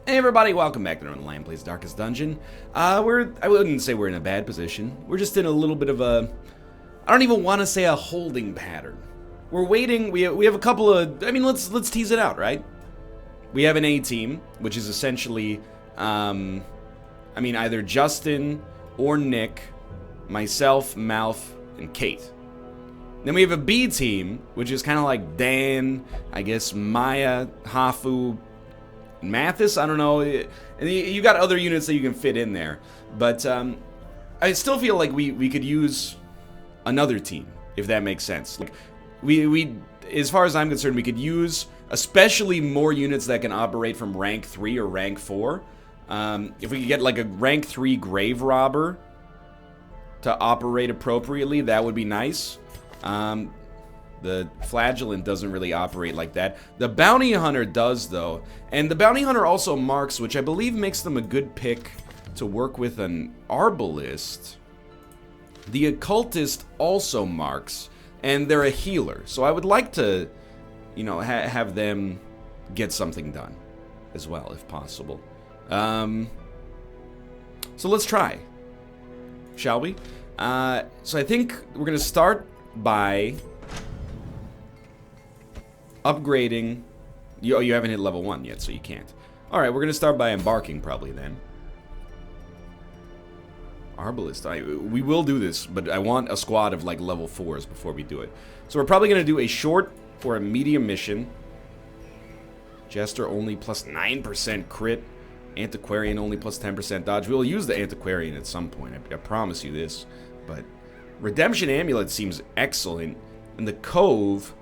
Hey everybody, welcome back to Northernlion Plays Darkest Dungeon. I wouldn't say we're in a bad position. We're just in a little bit of a, I don't even want to say a holding pattern. We're waiting, we have a couple of, let's tease it out, right? We have an A team, which is essentially, either Justin or Nick, myself, Malf, and Kate. Then we have a B team, which is kind of like Dan, I guess Maya, Hafu, Mathis, I don't know, and you got other units that you can fit in there, but I still feel like we could use another team, if that makes sense. Like we as far as I'm concerned, we could use especially more units that can operate from rank 3 or rank 4. If we could get like a rank 3 grave robber to operate appropriately, that would be nice. The flagellant doesn't really operate like that. The bounty hunter does, though. And the bounty hunter also marks, which I believe makes them a good pick to work with an arbalist. The occultist also marks, and they're a healer. So I would like to, have them get something done as well, if possible. So let's try, shall we? So I think we're going to start by upgrading. You haven't hit level 1 yet, so you can't. Alright, we're going to start by embarking, probably, then. Arbalist. We will do this, but I want a squad of, like, level 4s before we do it. So we're probably going to do a short or a medium mission. Jester only plus 9% crit. Antiquarian only plus 10% dodge. We'll use the Antiquarian at some point. I promise you this. But Redemption Amulet seems excellent. And the Cove...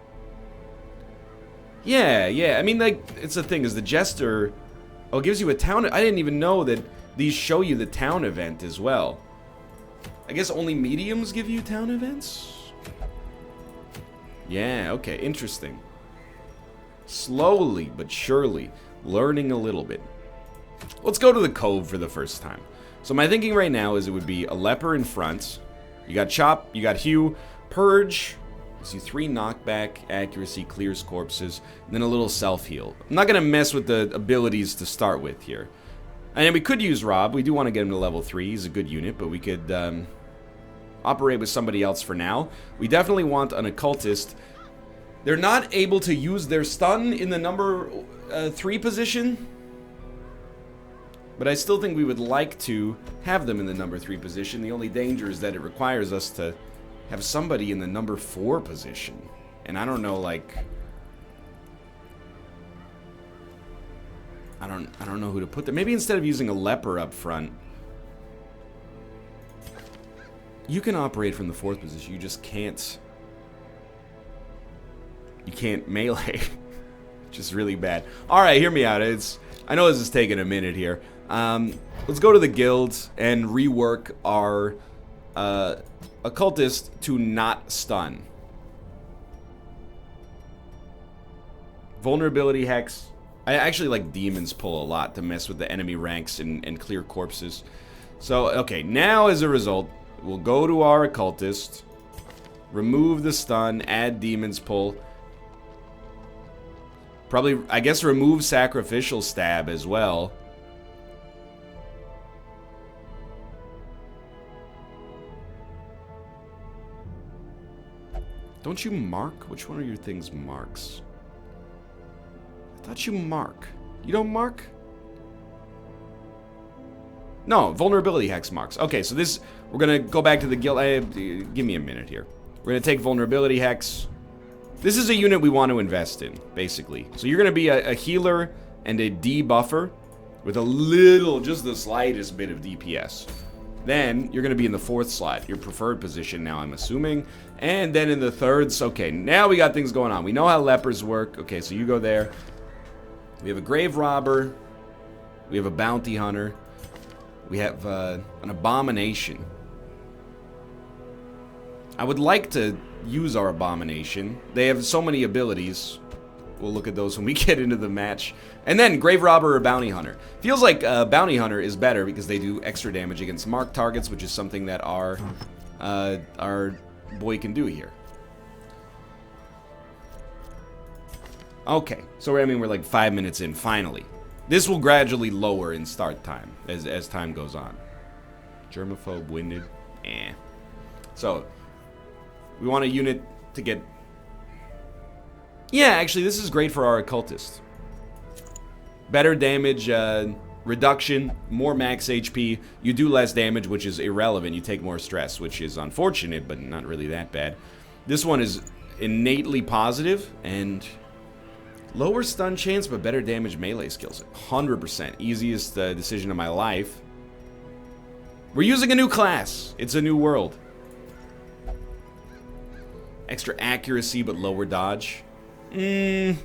Yeah, it's the thing, is the Jester... Oh, it gives you a town... I didn't even know that these show you the town event as well. I guess only mediums give you town events? Yeah, okay, interesting. Slowly, but surely, learning a little bit. Let's go to the Cove for the first time. So my thinking right now is it would be a leper in front. You got Chop, you got Hugh, Purge... See 3 knockback, accuracy, clears corpses, and then a little self-heal. I'm not going to mess with the abilities to start with here. And we could use Rob. We do want to get him to level 3. He's a good unit, but we could operate with somebody else for now. We definitely want an occultist. They're not able to use their stun in the number 3 position, but I still think we would like to have them in the number 3 position. The only danger is that it requires us to have somebody in the number 4 position. And I don't know, like... I don't know who to put there. Maybe instead of using a leper up front, you can operate from the 4th position. You just can't... You can't melee. Which is really bad. Alright, hear me out. I know this is taking a minute here. Let's go to the guild and rework our... occultist to not stun. Vulnerability hex. I actually like demons pull a lot to mess with the enemy ranks and clear corpses. So, okay, now as a result, we'll go to our occultist, remove the stun, add demons pull. Probably, I guess, remove sacrificial stab as well. Don't you mark? Which one of your things marks? I thought you mark. You don't mark? No, vulnerability hex marks. Okay, so this... We're going to go back to the guild. Give me a minute here. We're going to take vulnerability hex. This is a unit we want to invest in, basically. So you're going to be a healer and a debuffer with a little, just the slightest bit of DPS. Then, you're going to be in the 4th slot, your preferred position now, I'm assuming. And then in the 3rd, okay, now we got things going on. We know how lepers work. Okay, so you go there. We have a grave robber. We have a bounty hunter. We have an abomination. I would like to use our abomination. They have so many abilities. We'll look at those when we get into the match. And then, Grave Robber or Bounty Hunter. Feels like Bounty Hunter is better because they do extra damage against marked targets, which is something that our boy can do here. Okay, so we're like 5 minutes in, finally. This will gradually lower in start time as time goes on. Germaphobe, winded, So, we want a unit to get... Yeah, actually, this is great for our occultist. Better damage reduction, more max HP. You do less damage, which is irrelevant. You take more stress, which is unfortunate, but not really that bad. This one is innately positive, and lower stun chance, but better damage melee skills. 100%. Easiest decision of my life. We're using a new class. It's a new world. Extra accuracy, but lower dodge. Your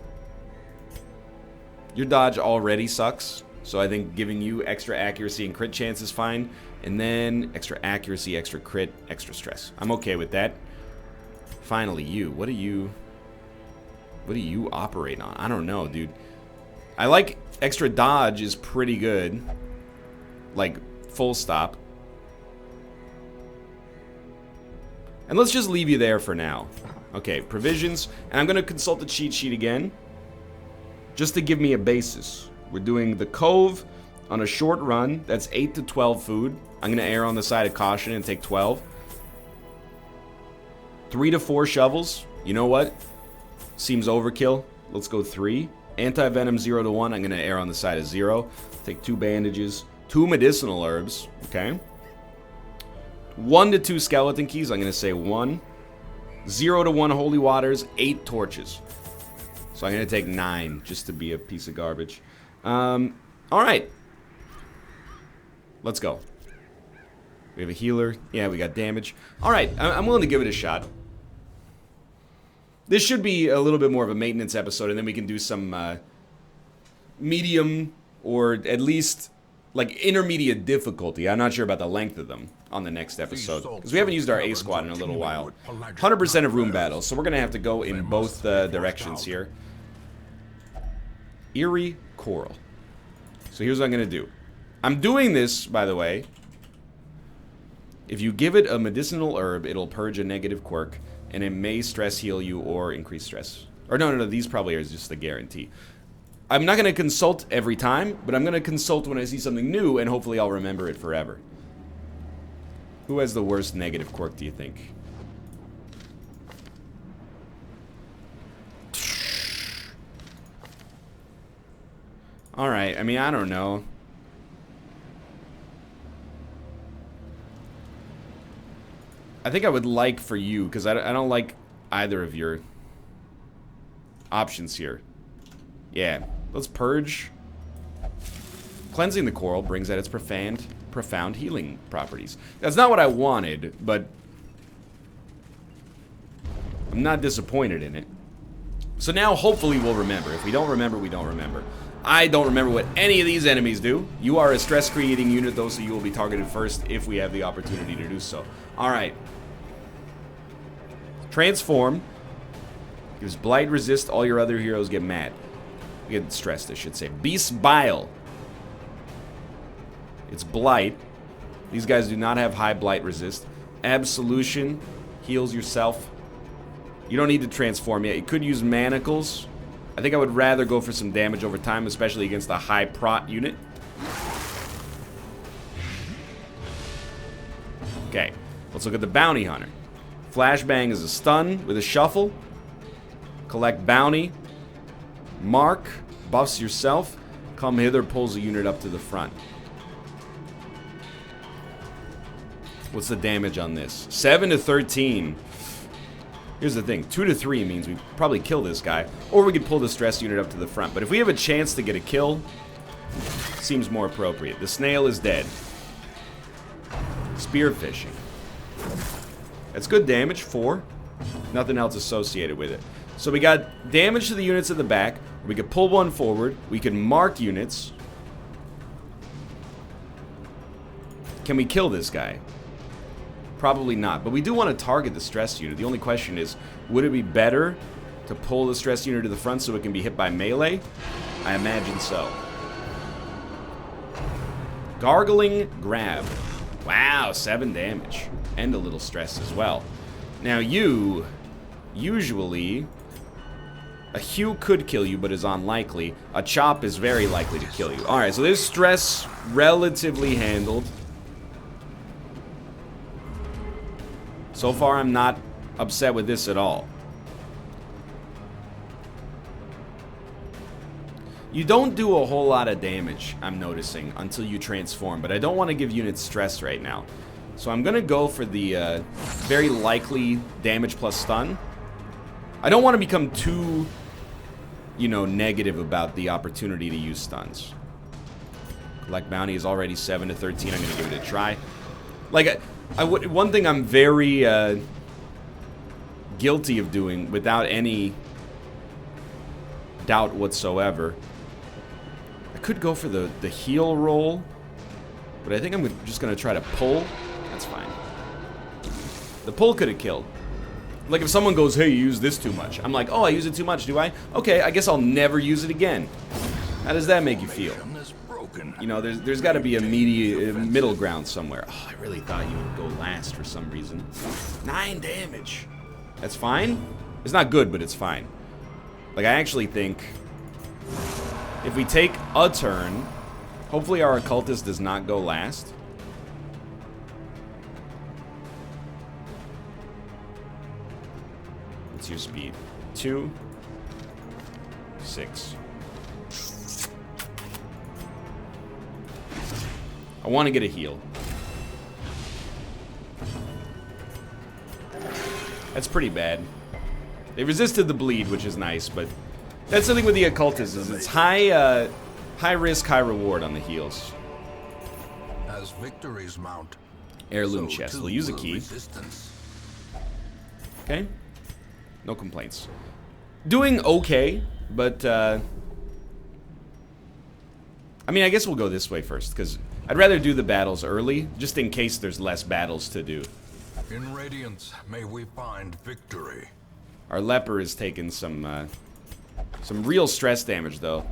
dodge already sucks, so I think giving you extra accuracy and crit chance is fine. And then extra accuracy, extra crit, extra stress. I'm okay with that. Finally, you. What do you operate on? I don't know, dude. I like extra dodge is pretty good. Like, full stop. And let's just leave you there for now. Okay, provisions. And I'm going to consult the cheat sheet again, just to give me a basis. We're doing the Cove on a short run. That's 8 to 12 food. I'm going to err on the side of caution and take 12. 3 to 4 shovels. You know what? Seems overkill. Let's go 3. Anti-venom 0 to 1. I'm going to err on the side of 0. Take 2 bandages. 2 medicinal herbs. Okay. 1 to 2 skeleton keys. I'm going to say 1. 0 to 1 holy waters. 8 torches. So I'm going to take 9 just to be a piece of garbage. Alright. Let's go. We have a healer. Yeah, we got damage. Alright, I'm willing to give it a shot. This should be a little bit more of a maintenance episode, and then we can do some medium or at least like intermediate difficulty. I'm not sure about the length of them on the next episode, because we haven't used our A squad in a little while. 100% of room battles, so we're going to have to go in both directions here. Eerie Coral. So here's what I'm going to do. I'm doing this, by the way. If you give it a medicinal herb, it'll purge a negative quirk, and it may stress heal you or increase stress. Or no, these probably are just a guarantee. I'm not going to consult every time, but I'm going to consult when I see something new, and hopefully I'll remember it forever. Who has the worst negative quirk, do you think? Alright, I mean, I don't know. I think I would like for you, because I don't like either of your options here. Yeah, let's purge. Cleansing the coral brings out its profound healing properties. That's not what I wanted, but I'm not disappointed in it. So now hopefully we'll remember. If we don't remember, we don't remember. I don't remember what any of these enemies do. You are a stress-creating unit, though, so you will be targeted first if we have the opportunity to do so. Alright. Transform. Gives blight resist. All your other heroes get mad. Get stressed, I should say. Beast Bile. It's blight. These guys do not have high blight resist. Absolution. Heals yourself. You don't need to transform yet. You could use manacles. I think I would rather go for some damage over time, especially against a high prot unit. Okay, let's look at the Bounty Hunter. Flashbang is a stun with a shuffle. Collect bounty. Mark. Buffs yourself. Come hither, pulls a unit up to the front. What's the damage on this? 7 to 13. Here's the thing, 2 to 3 means we probably kill this guy, or we could pull the stress unit up to the front. But if we have a chance to get a kill, seems more appropriate. The snail is dead. Spearfishing. That's good damage, 4. Nothing else associated with it. So we got damage to the units at the back. We could pull one forward. We can mark units. Can we kill this guy? Probably not, but we do want to target the stress unit. The only question is, would it be better to pull the stress unit to the front so it can be hit by melee? I imagine so. Gargling Grab. Wow, 7 damage. And a little stress as well. Now you, usually, A hew could kill you, but is unlikely. A chop is very likely to kill you. Alright, so this stress relatively handled. So far, I'm not upset with this at all. You don't do a whole lot of damage, I'm noticing, until you transform. But I don't want to give units stress right now. So I'm going to go for the very likely damage plus stun. I don't want to become too, you know, negative about the opportunity to use stuns. Collect bounty is already 7 to 13. I'm going to give it a try. Like, one thing I'm very guilty of doing without any doubt whatsoever. I could go for the heal roll, but I think I'm just going to try to pull. That's fine. The pull could have killed. Like if someone goes, hey, you use this too much. I'm like, oh, I use it too much, do I? Okay, I guess I'll never use it again. How does that make you feel? You know, there's got to be a middle ground somewhere. Oh, I really thought you would go last for some reason. 9 damage. That's fine. It's not good, but it's fine. Like, I actually think if we take a turn, hopefully our occultist does not go last. What's your speed? 2, 6. I want to get a heal. That's pretty bad. They resisted the bleed, which is nice, but that's something with the occultist is it's high risk, high reward on the heals. As victories mount, heirloom chest. We'll use a key. Okay. No complaints. Doing okay, but I mean, I guess we'll go this way first because I'd rather do the battles early, just in case there's less battles to do. In Radiance, may we find victory. Our leper is taking some real stress damage, though.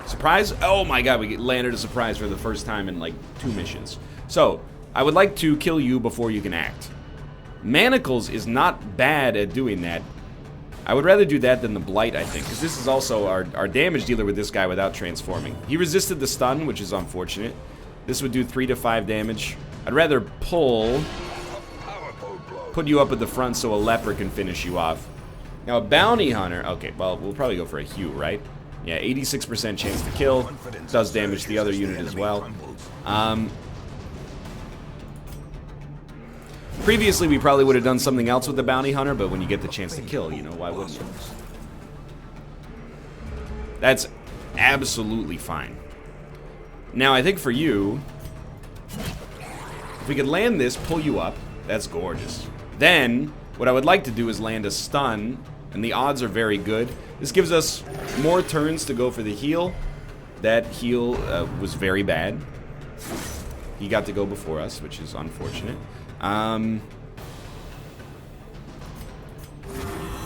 Surprise! Oh my god, we landed a surprise for the first time in, like, 2 missions. So, I would like to kill you before you can act. Manacles is not bad at doing that. I would rather do that than the Blight, I think, because this is also our damage dealer with this guy without transforming. He resisted the stun, which is unfortunate. This would do 3 to 5 damage. I'd rather pull, put you up at the front so a leper can finish you off. Now, a bounty hunter, okay, well, we'll probably go for a hew, right? Yeah, 86% chance to kill. Does damage to the other unit as well. Previously, we probably would have done something else with the bounty hunter, but when you get the chance to kill, you know, why wouldn't you? That's absolutely fine. Now, I think for you, if we could land this, pull you up, that's gorgeous. Then, what I would like to do is land a stun, and the odds are very good. This gives us more turns to go for the heal. That heal was very bad. He got to go before us, which is unfortunate.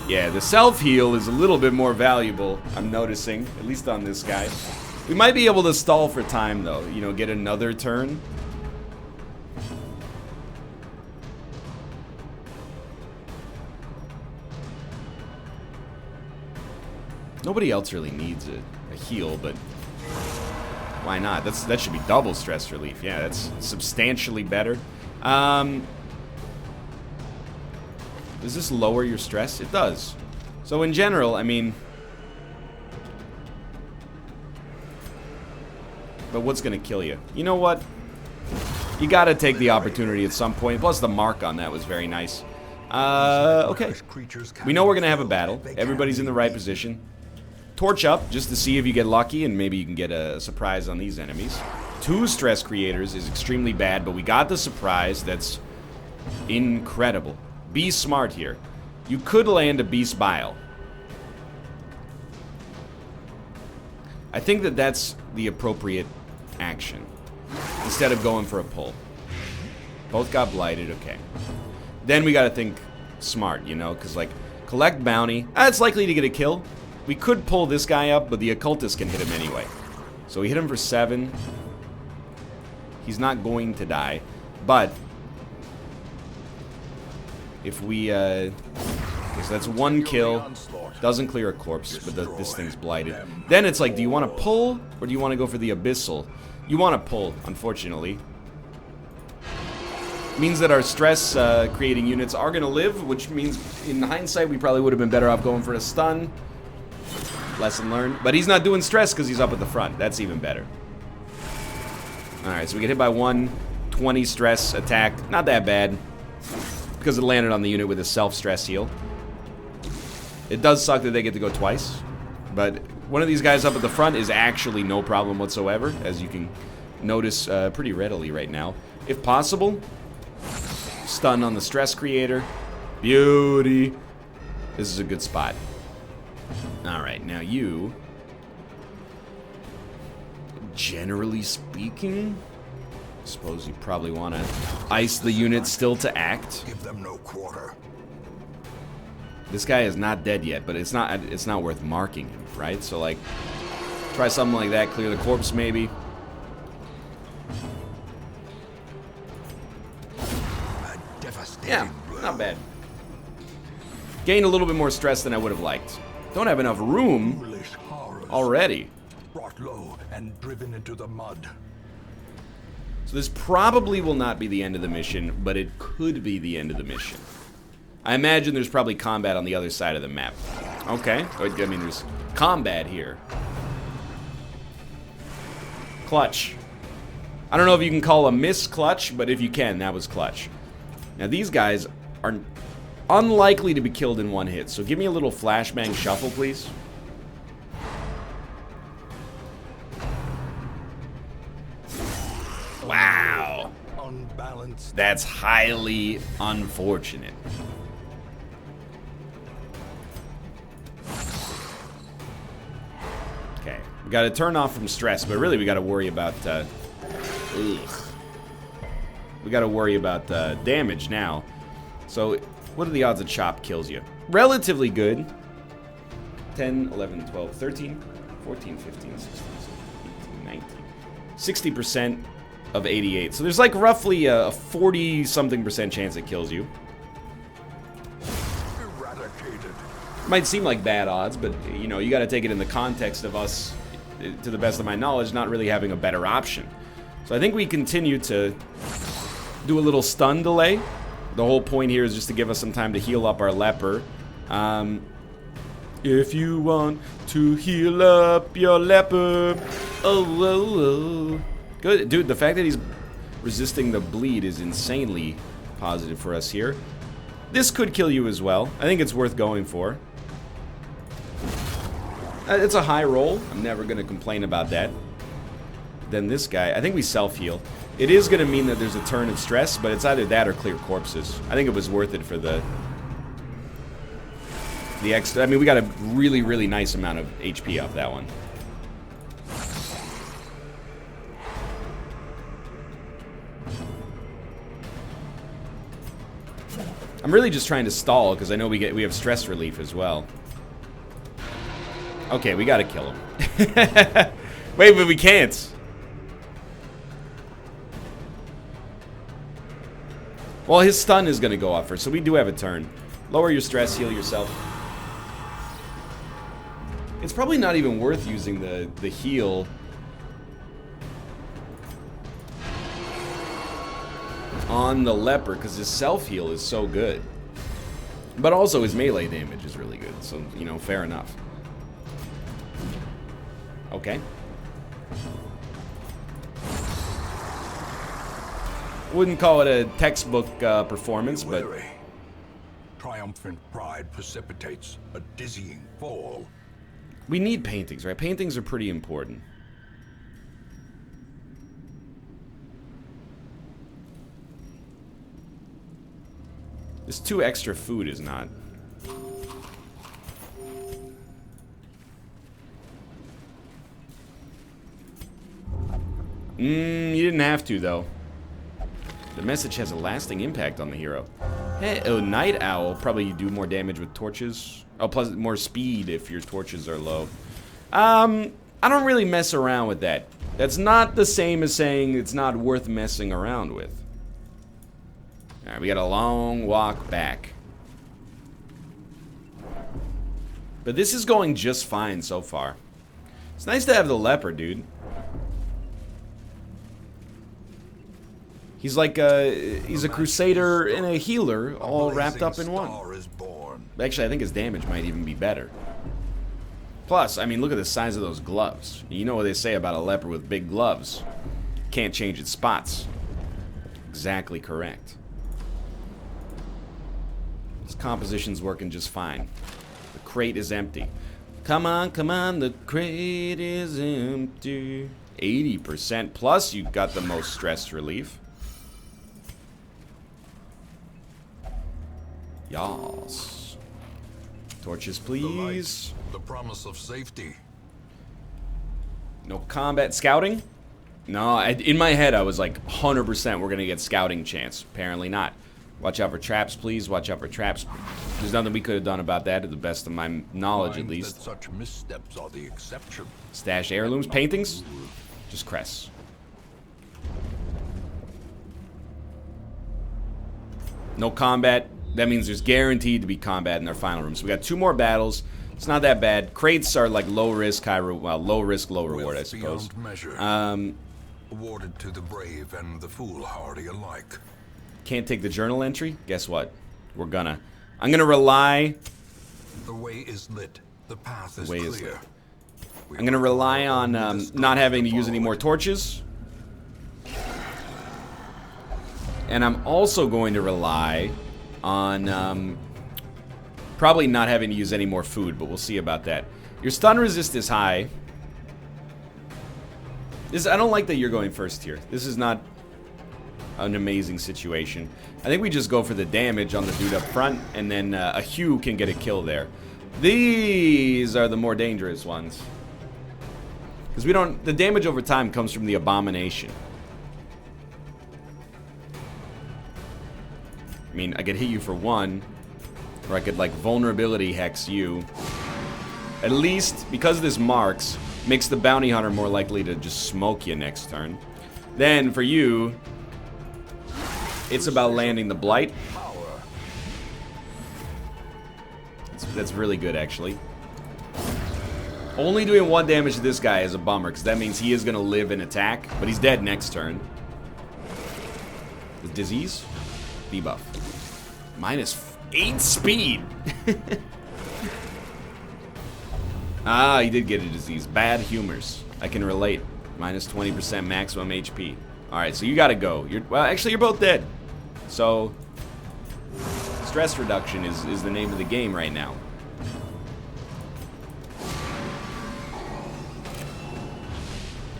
Yeah, the self-heal is a little bit more valuable, I'm noticing, at least on this guy. We might be able to stall for time, though. You know, get another turn. Nobody else really needs a heal, but why not? That should be double stress relief. Yeah, that's substantially better. Does this lower your stress? It does. So in general, I mean... But what's gonna kill you? You know what? You gotta take the opportunity at some point. Plus the mark on that was very nice. Okay. We know we're gonna have a battle. Everybody's in the right position. Torch up, just to see if you get lucky, and maybe you can get a surprise on these enemies. 2 stress creators is extremely bad, but we got the surprise. That's incredible. Be smart here. You could land a Beast Bile. I think that that's the appropriate action, instead of going for a pull. Both got blighted, okay. Then we gotta think smart, you know, because, like, collect bounty. It's likely to get a kill. We could pull this guy up, but the occultist can hit him anyway. So we hit him for 7. He's not going to die, but if we, okay, so that's one kill. Doesn't clear a corpse, but this thing's blighted. Then it's like, do you want to pull, or do you want to go for the abyssal? You want to pull, unfortunately. Means that our stress creating units are going to live, which means in hindsight we probably would have been better off going for a stun. Lesson learned. But he's not doing stress because he's up at the front. That's even better. Alright, so we get hit by 120 stress attack. Not that bad. Because it landed on the unit with a self-stress heal. It does suck that they get to go twice. But one of these guys up at the front is actually no problem whatsoever, as you can notice pretty readily right now. If possible, stun on the stress creator. Beauty. This is a good spot. Alright, now you, generally speaking, I suppose you probably want to ice the unit still to act. Give them no quarter. This guy is not dead yet, but it's not worth marking him, right? So like, try something like that, clear the corpse maybe. Yeah, not bad. Gained a little bit more stress than I would have liked. Don't have enough room already. Brought low and driven into the mud. So this probably will not be the end of the mission, but it could be the end of the mission. I imagine there's probably combat on the other side of the map. Okay, I mean there's combat here. Clutch. I don't know if you can call a miss clutch, but if you can, that was clutch. Now these guys are unlikely to be killed in one hit, so give me a little flashbang shuffle, please. Wow. Unbalanced. That's highly unfortunate. Okay, we got to turn off from stress, but really we got to worry about we got to worry about damage now. So what are the odds a chop kills you? Relatively good. 10, 11, 12, 13, 14, 15, 16, 17, 18, 19. 60% of 88. So there's like roughly a 40-something% chance it kills you. Eradicated. Might seem like bad odds, but you know, you got to take it in the context of us, to the best of my knowledge, not really having a better option. So I think we continue to do a little stun delay. The whole point here is just to give us some time to heal up our leper. If you want to heal up your leper, oh. Good, dude, the fact that he's resisting the bleed is insanely positive for us here. This could kill you as well. I think it's worth going for. It's a high roll. I'm never going to complain about that. Then this guy, I think we self-heal. It is going to mean that there's a turn of stress, but it's either that or clear corpses. I think it was worth it for the extra. I mean, we got a really, really nice amount of HP off that one. I'm really just trying to stall because I know we have stress relief as well. Okay, we got to kill him. Wait, but we can't. Well, his stun is going to go off first, so we do have a turn. Lower your stress, heal yourself. It's probably not even worth using the heal on the leper, because his self-heal is so good. But also his melee damage is really good, so, you know, fair enough. Okay. Wouldn't call it a textbook performance, but... Triumphant pride precipitates a dizzying fall. We need paintings, right? Paintings are pretty important. This 2 extra food is not. You didn't have to, though. The message has a lasting impact on the hero. Hey, oh, Night Owl. Probably you do more damage with torches. Oh, plus more speed if your torches are low. I don't really mess around with that. That's not the same as saying it's not worth messing around with. Alright, we got a long walk back. But this is going just fine so far. It's nice to have the leper, dude. He's like he's a crusader and a healer all wrapped up in one. Actually, I think his damage might even be better. Plus, I mean, look at the size of those gloves. You know what they say about a leper with big gloves. Can't change its spots. Exactly correct. This composition's working just fine. The crate is empty. Come on, the crate is empty. 80%, plus you got the most stress relief. Yas. Torches, please. The promise of safety. No combat scouting? No, in my head I was like 100% we're gonna get scouting chance. Apparently not. Watch out for traps, please. Watch out for traps. There's nothing we could have done about that, to the best of my knowledge, at least. Such missteps are the exception. Stash heirlooms, paintings, just crests. No combat. That means there's guaranteed to be combat in our final room. So we got 2 more battles. It's not that bad. Crates are like low risk, high reward. Well, low risk, low reward, I suppose. Awarded to the brave and the foolhardy alike. Can't take the journal entry? Guess what? We're gonna. I'm gonna rely. The way is lit. The path is clear. I'm gonna rely on not having to use any more torches. And I'm also going to rely on probably not having to use any more food, but we'll see about that. Your stun resist is high. I don't like that you're going first here. This is not an amazing situation. I think we just go for the damage on the dude up front, and then a Hugh can get a kill there. These are the more dangerous ones. Because we don't... The damage over time comes from the Abomination. I mean, I could hit you for 1, or I could, like, vulnerability hex you. At least, because this marks, makes the bounty hunter more likely to just smoke you next turn. Then, for you, it's about landing the blight. That's really good, actually. Only doing 1 damage to this guy is a bummer, because that means he is going to live and attack, but he's dead next turn. The disease? Debuff. -8 speed. Ah, he did get a disease. Bad humors. I can relate. -20% maximum HP. Alright, so you gotta go. Well, actually, you're both dead. So, stress reduction is the name of the game right now.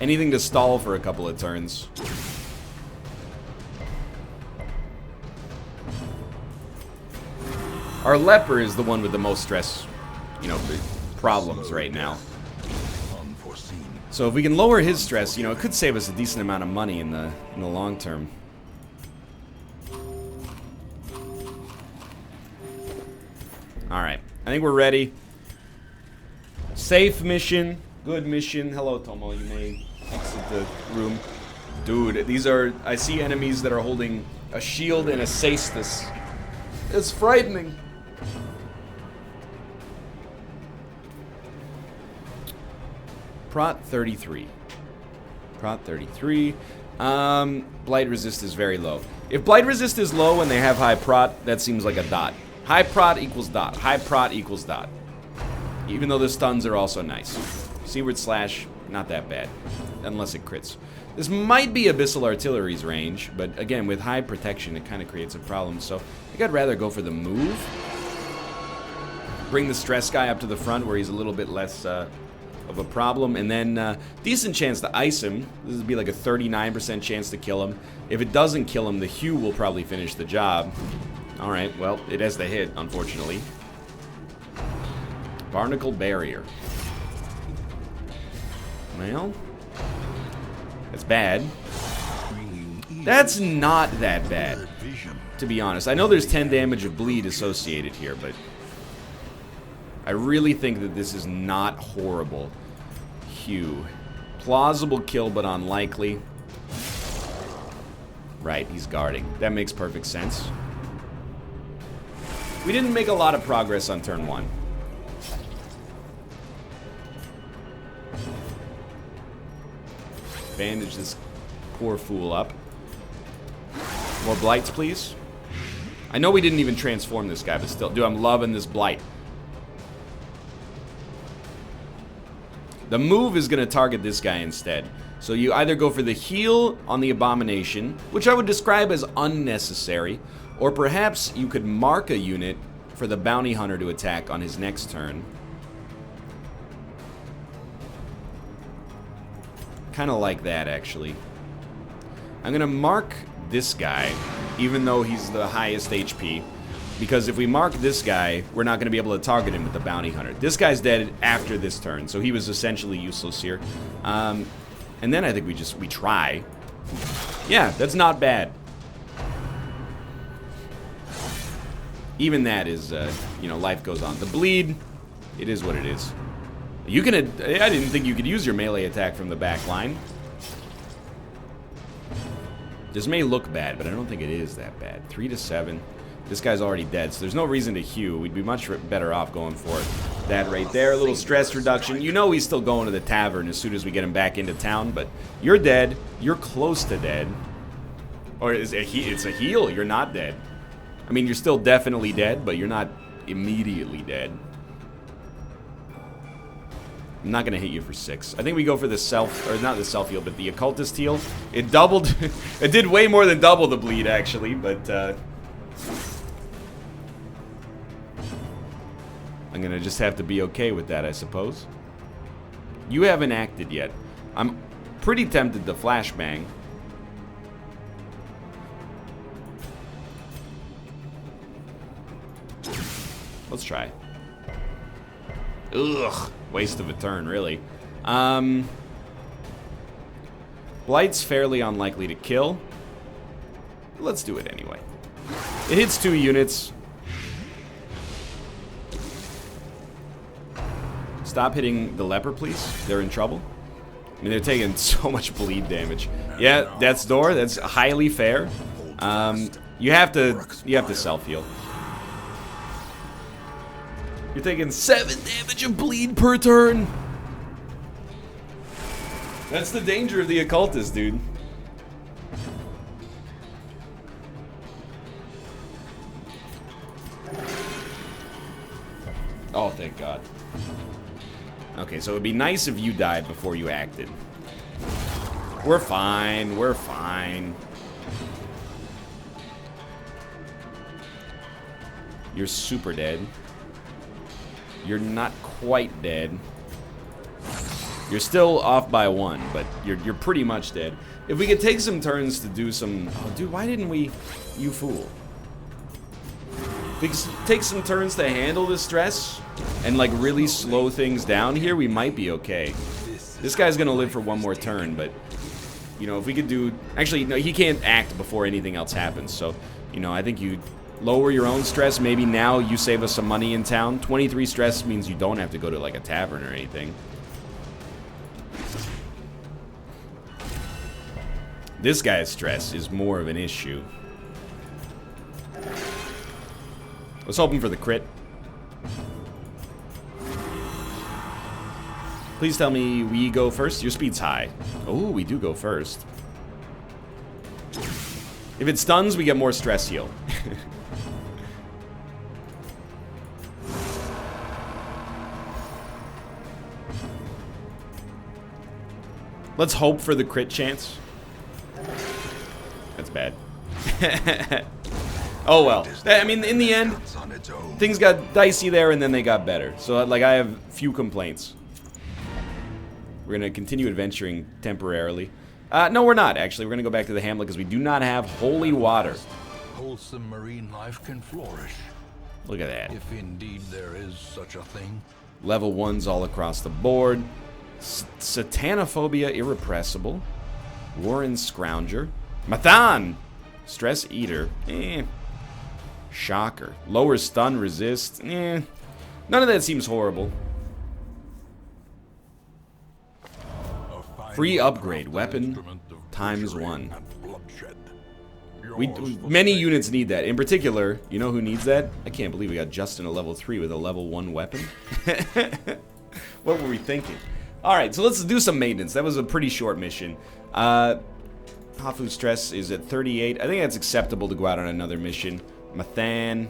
Anything to stall for a couple of turns. Our leper is the one with the most stress, you know, problems right now. So if we can lower his stress, you know, it could save us a decent amount of money in the long term. Alright, I think we're ready. Safe mission, good mission. Hello, Tomo, you may exit the room. Dude, these are... I see enemies that are holding a shield and a cestus. It's frightening. Prot 33. Prot 33. Blight resist is very low. If blight resist is low and they have high prot, that seems like a dot. High prot equals dot. High prot equals dot. Even though the stuns are also nice. Seaward slash, not that bad. Unless it crits. This might be Abyssal Artillery's range, but again, with high protection, it kind of creates a problem. So I think I'd rather go for the move. Bring the stress guy up to the front where he's a little bit less of a problem. And then decent chance to ice him. This would be like a 39% chance to kill him. If it doesn't kill him, the Hugh will probably finish the job. Alright, well, it has the hit, unfortunately. Barnacle Barrier. Well, that's bad. That's not that bad, to be honest. I know there's 10 damage of bleed associated here, but I really think that this is not horrible. Hugh. Plausible kill, but unlikely. Right, he's guarding. That makes perfect sense. We didn't make a lot of progress on turn 1. bandage this poor fool up. More blights, please. I know we didn't even transform this guy, but still. Dude, I'm loving this blight. The move is going to target this guy instead. So you either go for the heal on the Abomination, which I would describe as unnecessary, or perhaps you could mark a unit for the Bounty Hunter to attack on his next turn. Kind of like that, actually. I'm going to mark this guy, even though he's the highest HP. Because if we mark this guy, we're not going to be able to target him with the Bounty Hunter. This guy's dead after this turn, so he was essentially useless here. And then I think we try. Yeah, that's not bad. Even that is, you know, life goes on. The bleed, it is what it is. You can, I didn't think you could use your melee attack from the back line. This may look bad, but I don't think it is that bad. 3 to 7. This guy's already dead, so there's no reason to hew. We'd be much better off going for that right there. A little stress reduction. You know he's still going to the tavern as soon as we get him back into town, but you're dead. You're close to dead. Or it's a heal. You're not dead. I mean, you're still definitely dead, but you're not immediately dead. I'm not going to hit you for 6. I think we go for the self, or not the self heal, but the occultist heal. It doubled. It did way more than double the bleed, actually, but I'm going to just have to be okay with that, I suppose. You haven't acted yet. I'm pretty tempted to flashbang. Let's try. Ugh. Waste of a turn, really. Blight's fairly unlikely to kill. Let's do it anyway. It hits 2 units. Stop hitting the leper, please. They're in trouble. I mean, they're taking so much bleed damage. Yeah, death's door. That's highly fair. You have to self-heal. You're taking 7 damage of bleed per turn. That's the danger of the occultist, dude. Oh, thank God. Okay, so it would be nice if you died before you acted. We're fine. We're fine. You're super dead. You're not quite dead. You're still off by 1, but you're pretty much dead. If we could take some turns to do some... Oh, dude, why didn't we... You fool. If we could take some turns to handle the stress and, like, really slow things down here, we might be okay. This guy's gonna live for 1 more turn, but... You know, if we could do... Actually, no, he can't act before anything else happens, so... You know, I think you... Lower your own stress. Maybe now you save us some money in town. 23 stress means you don't have to go to like a tavern or anything. This guy's stress is more of an issue. Let's hope for the crit. Please tell me we go first. Your speed's high. Oh, we do go first. If it stuns, we get more stress heal. Let's hope for the crit chance. That's bad. Oh well. I mean, in the end, things got dicey there and then they got better. So, like, I have few complaints. We're going to continue adventuring temporarily. No, we're not, actually. We're going to go back to the hamlet because we do not have holy water. Wholesome marine life can flourish. Look at that. If indeed there is such a thing. Level 1s all across the board. Satanophobia Irrepressible. Warren Scrounger. Mathan! Stress Eater. Shocker. Lower stun resist. None of that seems horrible. Free upgrade. Weapon times 1. Many units need that. In particular, you know who needs that? I can't believe we got Justin a level 3 with a level 1 weapon. What were we thinking? Alright, so let's do some maintenance. That was a pretty short mission. Hafu's stress is at 38. I think that's acceptable to go out on another mission. Mathan,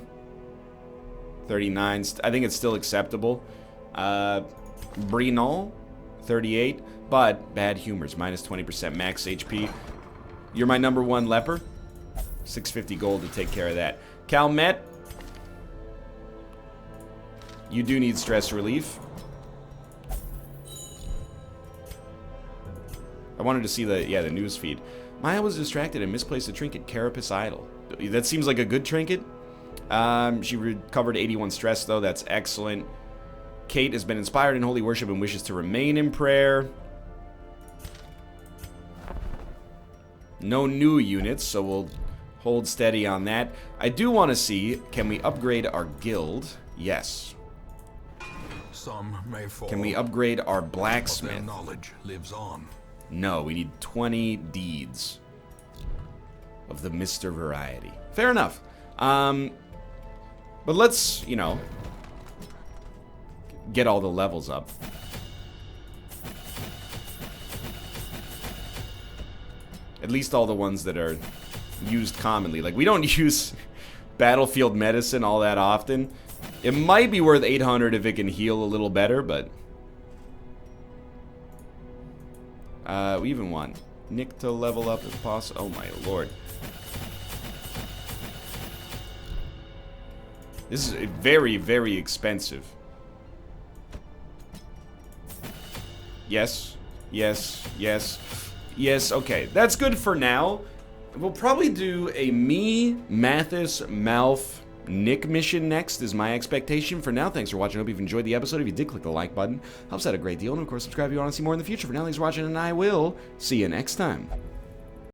39. I think it's still acceptable. Brinol, 38. But bad humors, minus 20% max HP. You're my number one leper. 650 gold to take care of that. Calmet, you do need stress relief. I wanted to see the news feed. Maya was distracted and misplaced a trinket, Carapace Idol. That seems like a good trinket. She recovered 81 stress, though. That's excellent. Kate has been inspired in holy worship and wishes to remain in prayer. No new units, so we'll hold steady on that. I do want to see, can we upgrade our guild? Yes. Some may fall, can we upgrade our but blacksmith? their knowledge lives on. No, we need 20 deeds of the Mr. variety. Fair enough. But let's, you know, get all the levels up. At least all the ones that are used commonly. Like, we don't use battlefield medicine all that often. It might be worth 800 if it can heal a little better, but... we even want Nick to level up if possible. Oh my lord. This is very, very expensive. Yes. Yes. Yes. Yes. Okay. That's good for now. We'll probably do a me, Mathis, Malf, Nick mission next is my expectation. For now, thanks for watching. I hope you've enjoyed the episode. If you did, click the like button. Helps out a great deal. And of course, subscribe if you want to see more in the future. For now, thanks for watching, and I will see you next time.